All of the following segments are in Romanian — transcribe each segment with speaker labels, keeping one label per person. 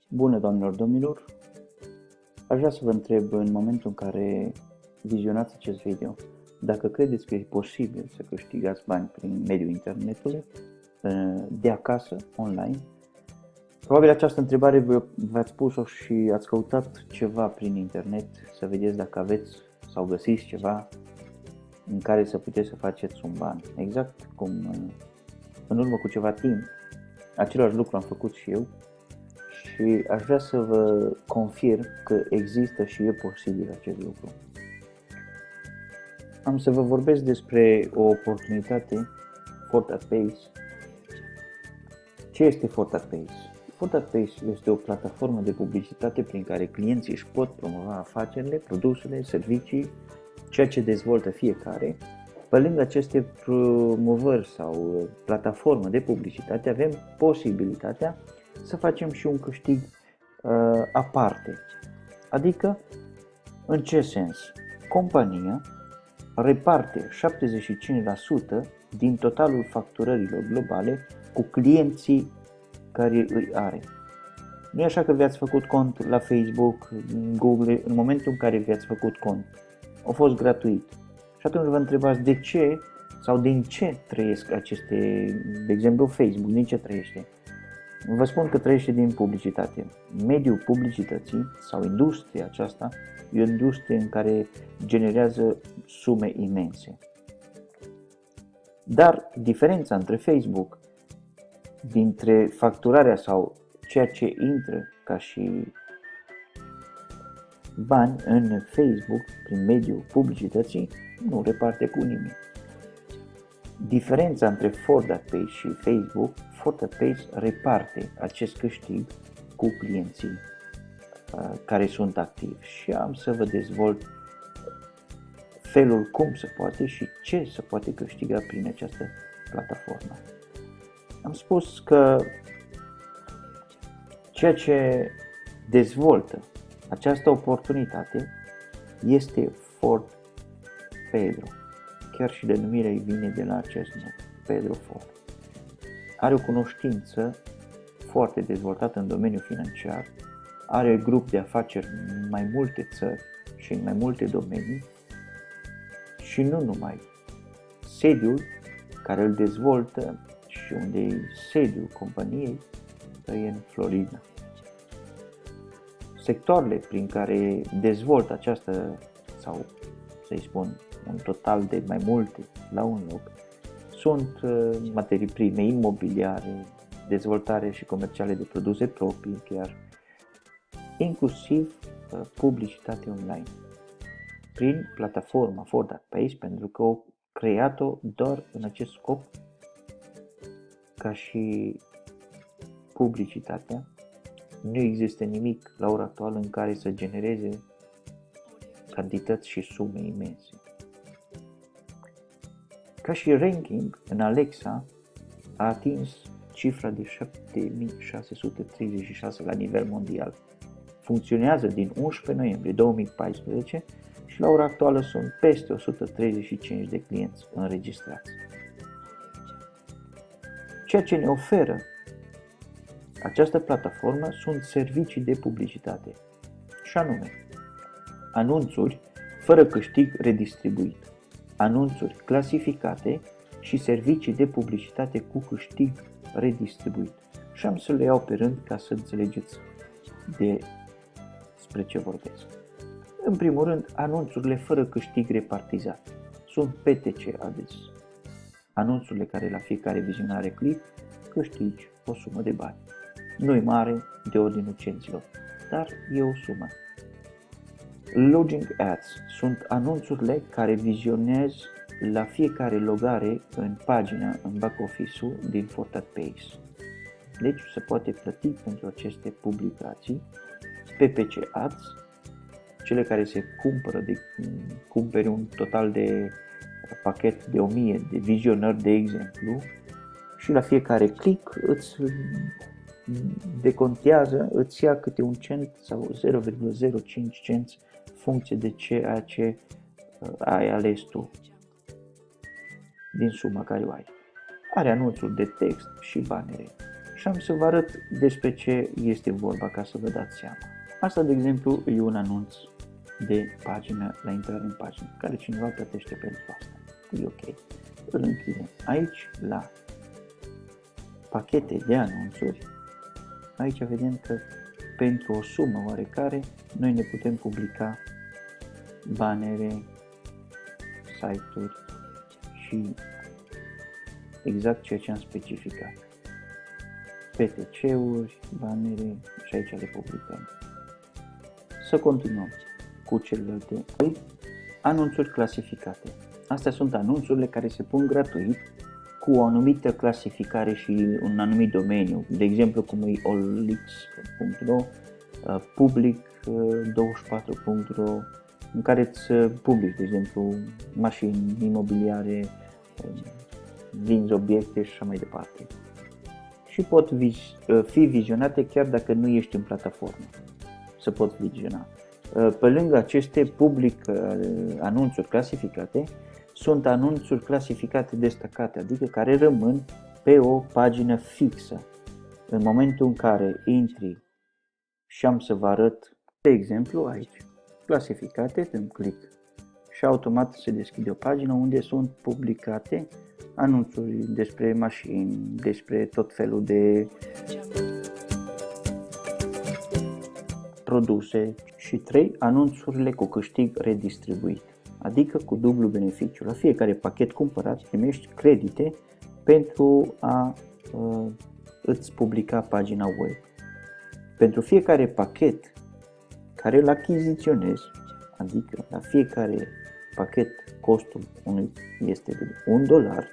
Speaker 1: Bună, doamnelor, domnilor! Aș vrea să vă întreb, în momentul în care vizionați acest video, dacă credeți că e posibil să câștigați bani prin mediul internetului, de acasă, online. Probabil această întrebare v-ați pus-o și ați căutat ceva prin internet să vedeți dacă aveți sau găsiți ceva în care să puteți să faceți un ban. Exact cum în urmă cu ceva timp, același lucru am făcut și eu. Și aș vrea să vă confirm că există și e posibil acest lucru. Am să vă vorbesc despre o oportunitate, FortatPace. Ce este FortatPace? FortatPace este o platformă de publicitate prin care clienții își pot promova afacerile, produsele, servicii, ceea ce dezvoltă fiecare. Pe lângă aceste promovări sau platformă de publicitate avem posibilitatea să facem și un câștig aparte. Adică, în ce sens? Compania reparte 75% din totalul facturărilor globale cu clienții care îi are. Nu e așa că vi-ați făcut cont la Facebook, Google, în momentul în care vi-ați făcut cont, a fost gratuit. Și atunci vă întrebați de ce sau din ce trăiesc aceste, de exemplu Facebook, din ce trăiește? Vă spun că trăiește din publicitate. Mediul publicității sau industria aceasta e o industrie în care generează sume imense. Dar diferența între Facebook, dintre facturarea sau ceea ce intră ca și bani în Facebook prin mediul publicității, nu reparte cu nimic. Diferența între FortatPace și Facebook, FortatPace reparte acest câștig cu clienții care sunt activi și am să vă dezvolt felul cum se poate și ce se poate câștiga prin această platformă. Am spus că ceea ce dezvoltă această oportunitate este Ford Pedro. Chiar și denumirea îi vine de la acest nume, Pedro Ford. Are o cunoștință foarte dezvoltată în domeniul financiar, are grup de afaceri în mai multe țări și în mai multe domenii și nu numai. Sediul care îl dezvoltă și unde e sediul companiei e în Florida. Sectoarele prin care dezvoltă această, sau să-i spun, un total de mai multe la un loc, sunt materii prime, imobiliare, dezvoltare și comerciale de produse proprii, chiar inclusiv publicitate online. Prin platforma FortatPace, pentru că au creat-o doar în acest scop, ca și publicitatea, nu există nimic la ora actuală în care să genereze cantități și sume imense. Ca și ranking, în Alexa a atins cifra de 7636 la nivel mondial. Funcționează din 11 noiembrie 2014 și la ora actuală sunt peste 135 de clienți înregistrați. Ceea ce ne oferă această platformă sunt servicii de publicitate, și anume anunțuri fără câștig redistribuit, anunțuri clasificate și servicii de publicitate cu câștig redistribuit. Și am să le iau pe rând ca să înțelegeți despre ce vorbesc. În primul rând, anunțurile fără câștig repartizat. Sunt PTC Ads. Anunțurile care la fiecare vizionare click câștigi o sumă de bani. Nu-i mare, de ordinul cenților, dar e o sumă. Login Ads sunt anunțurile care vizionezi la fiecare logare în pagina, în back office-ul din FortatPace. Deci se poate plăti pentru aceste publicații. PPC Ads, cele care se cumpără, cumperi un total de pachet de 1000 de vizionări, de exemplu, și la fiecare click îți decontează, îți ia câte un cent sau 0,05 cenți funcție de ceea ce ai ales tu din suma care o ai. Are anunțuri de text și banere și am să vă arăt despre ce este vorba ca să vă dați seama. Asta, de exemplu, e un anunț de pagină la intrare în pagină, care cineva plătește pentru asta. E ok. Îl închidem. Aici, la pachete de anunțuri, aici vedem că pentru o sumă oarecare noi ne putem publica banere, site-uri și exact ceea ce am specificat. PTC-uri, banere și aici le publicăm. Să continuăm cu celelalte. Anunțuri clasificate. Astea sunt anunțurile care se pun gratuit cu o anumită clasificare și un anumit domeniu, de exemplu cum e olix.ro, public24.ro, în care îți publici, de exemplu, mașini, imobiliare, vinzi obiecte și așa mai departe. Și pot fi vizionate chiar dacă nu ești în plataformă, se pot viziona. Pe lângă aceste anunțuri clasificate, sunt anunțuri clasificate destacate, adică care rămân pe o pagină fixă. În momentul în care intri și am să vă arăt, de exemplu, aici, clasificate, dăm click și automat se deschide o pagină unde sunt publicate anunțuri despre mașini, despre tot felul de produse și 3. Anunțurile cu câștig redistribuit, adică cu dublu beneficiu. La fiecare pachet cumpărat primești credite pentru a îți publica pagina web. Pentru fiecare pachet care îl achiziționezi, adică la fiecare pachet costul unui este de $1,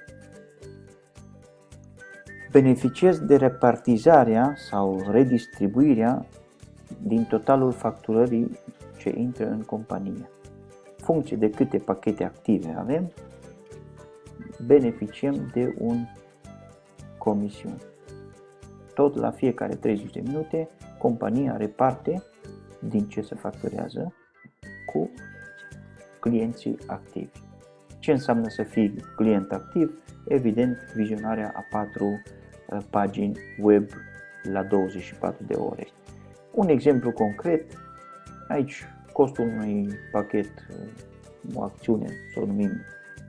Speaker 1: beneficiezi de repartizarea sau redistribuirea din totalul facturării ce intră în companie. În funcție de câte pachete active avem, beneficiem de un comision. Tot la fiecare 30 de minute, compania reparte din ce se facturează cu clienții activi. Ce înseamnă să fii client activ? Evident, vizionarea a 4 pagini web la 24 de ore. Un exemplu concret, aici costul unui pachet, o acțiune, să o numim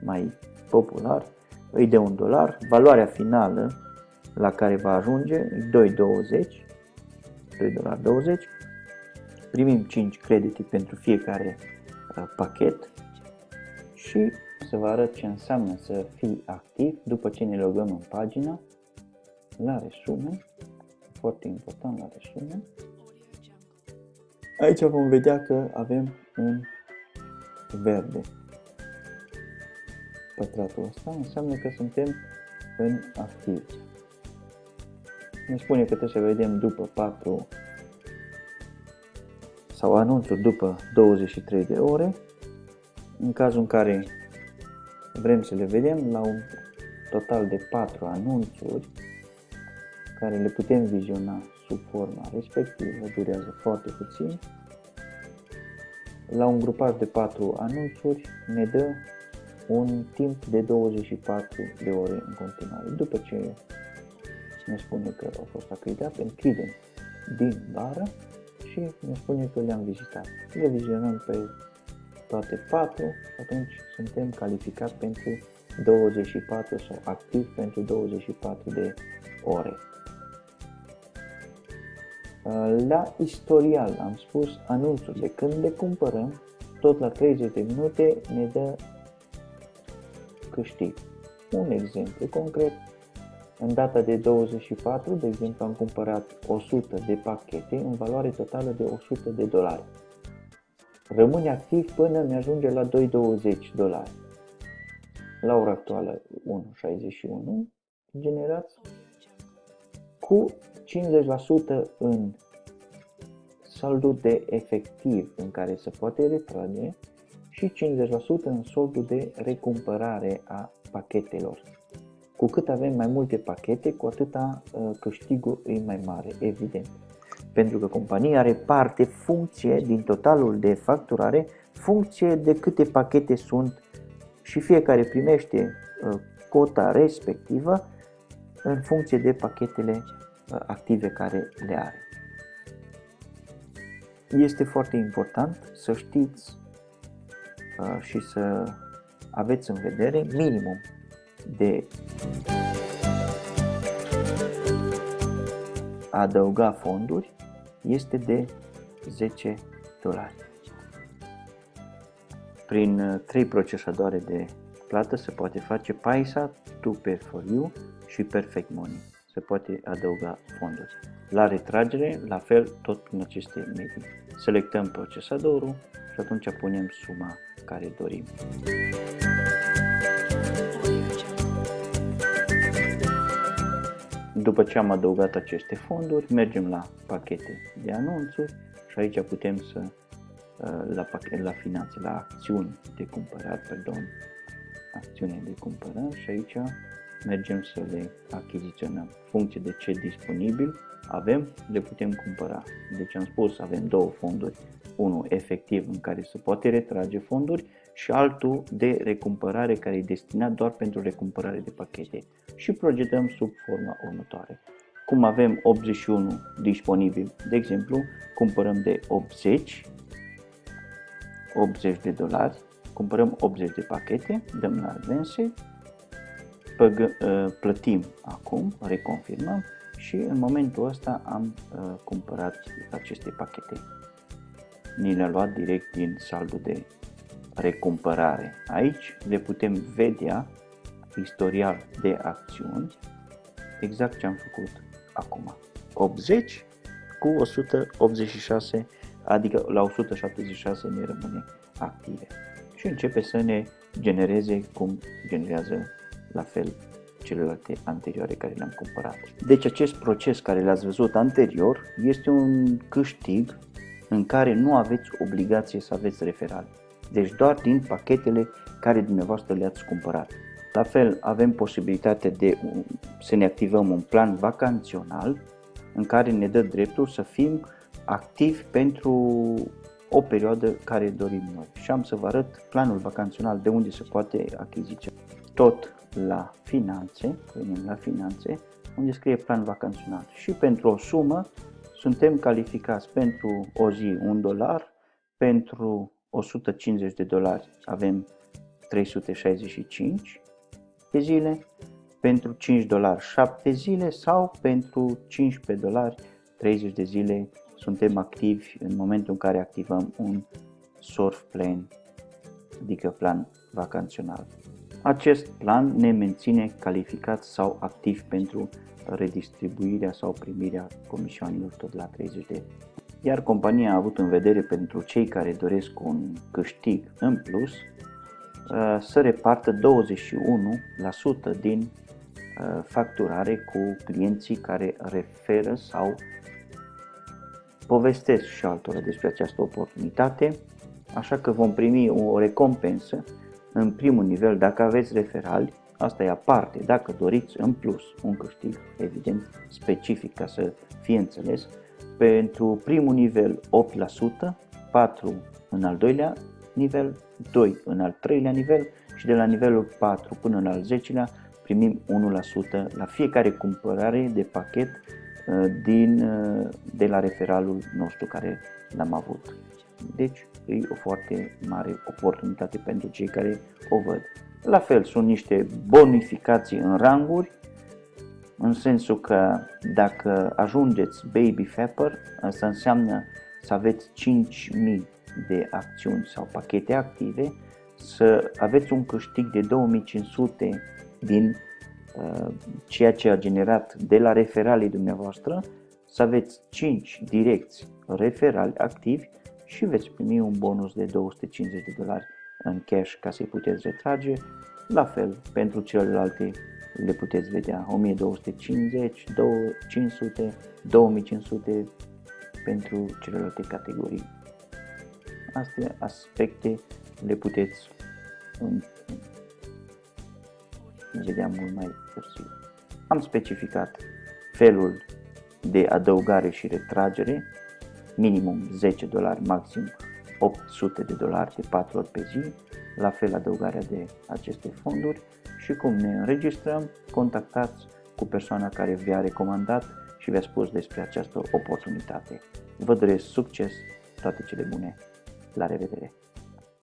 Speaker 1: mai popular, e de $1, valoarea finală la care va ajunge e $2,20, primim 5 credite pentru fiecare pachet și să vă arăt ce înseamnă să fii activ după ce ne logăm în pagină, la resume, foarte important la resume. Aici vom vedea că avem un verde. Pătratul ăsta înseamnă că suntem în activ. Ne spune că trebuie să vedem după 4 sau anunțuri după 23 de ore. În cazul în care vrem să le vedem, la un total de 4 anunțuri care le putem viziona sub forma respectivă, durează foarte puțin. La un grupaj de 4 anunțuri ne dă un timp de 24 de ore în continuare. După ce ne spune că au fost acreditate, închidem din bară și ne spune că le-am vizitat. Le vizionăm pe toate 4, atunci suntem calificați pentru 24 sau activ pentru 24 de ore. La istorial am spus anunțurile. Când le cumpărăm, tot la 30 de minute ne dă câștig. Un exemplu concret, în data de 24, de exemplu, am cumpărat 100 de pachete în valoare totală de $100. Rămâne activ până mi-ajunge la $2,20. La ora actuală 1,61 generați cu 50% în saldul de efectiv în care se poate retrage și 50% în soldul de recumpărare a pachetelor. Cu cât avem mai multe pachete, cu atâta câștigul e mai mare, evident. Pentru că compania reparte funcție din totalul de facturare, funcție de câte pachete sunt și fiecare primește cota respectivă în funcție de pachetele active care le are. Este foarte important să știți și să aveți în vedere minimum de a adăuga fonduri este de $10. Prin 3 procesadoare de plată se poate face Paisa, TwoPay4You și Perfect Money. Se poate adăuga fonduri. La retragere, la fel, tot în aceste medii. Selectăm procesadorul și atunci punem suma care dorim. După ce am adăugat aceste fonduri, mergem la pachete de anunțuri și aici putem să la finanțe, la acțiuni de cumpărat, acțiune de cumpărat și aici mergem să le achiziționăm. Funcție de ce disponibil avem, le putem cumpăra. Deci am spus, avem două fonduri, unul efectiv în care se poate retrage fonduri și altul de recumpărare care e destinat doar pentru recumpărare de pachete. Și procedăm sub forma următoare. Cum avem 81 disponibil, de exemplu, cumpărăm de $80, cumpărăm 80 de pachete, dăm la Advanced, plătim acum, reconfirmăm și în momentul ăsta am cumpărat aceste pachete. Ni le-a luat direct din saldul de recumpărare. Aici le putem vedea istorial de acțiuni, exact ce am făcut acum. 80 cu 186, adică la 176 ne rămâne active. Și începe să ne genereze cum generează la fel celelalte anterioare care le-am cumpărat. Deci acest proces care l-ați văzut anterior este un câștig în care nu aveți obligație să aveți referali. Deci doar din pachetele care dumneavoastră le-ați cumpărat. La fel avem posibilitatea de să ne activăm un plan vacanțional în care ne dă dreptul să fim activi pentru o perioadă care dorim noi. Și am să vă arăt planul vacanțional de unde se poate achiziționa. Tot la finanțe, venim la finanțe, unde scrie plan vacanțional. Și pentru o sumă suntem calificați pentru o zi $1, pentru $150 avem 365 de zile, pentru $5 7 zile sau pentru $15 30 de zile suntem activi în momentul în care activăm un surf plan, adică plan vacanțional. Acest plan ne menține calificați sau activi pentru redistribuirea sau primirea comisioanelor tot la 30 de. Iar compania a avut în vedere pentru cei care doresc un câștig în plus să repartă 21% din facturare cu clienții care referă sau povestesc și altora despre această oportunitate, așa că vom primi o recompensă în primul nivel dacă aveți referali, asta e aparte, dacă doriți în plus un câștig, evident, specific ca să fie înțeles, pentru primul nivel 8%, 4% în al doilea nivel, 2% în al treilea nivel și de la nivelul 4 până în al 10-lea primim 1% la fiecare cumpărare de pachet de la referalul nostru care l-am avut. Deci e o foarte mare oportunitate pentru cei care o văd. La fel sunt niște bonificații în ranguri, în sensul că dacă ajungeți Baby Fapper, asta înseamnă să aveți 5.000 de acțiuni sau pachete active, să aveți un câștig de 2.500 din ceea ce a generat de la referalii dumneavoastră, să aveți 5 direcți referali activi și veți primi un bonus de $250 în cash ca să-i puteți retrage. La fel, pentru celelalte le puteți vedea 1250, 500, 2500 pentru celelalte categorii. Astea aspecte le puteți vedea mult mai târziu. Am specificat felul de adăugare și retragere, minimum $10, maxim $800 de 4 ori pe zi, la fel adăugarea de aceste fonduri și cum ne înregistrăm, contactați cu persoana care vi-a recomandat și vi-a spus despre această oportunitate. Vă doresc succes, toate cele bune. La revedere!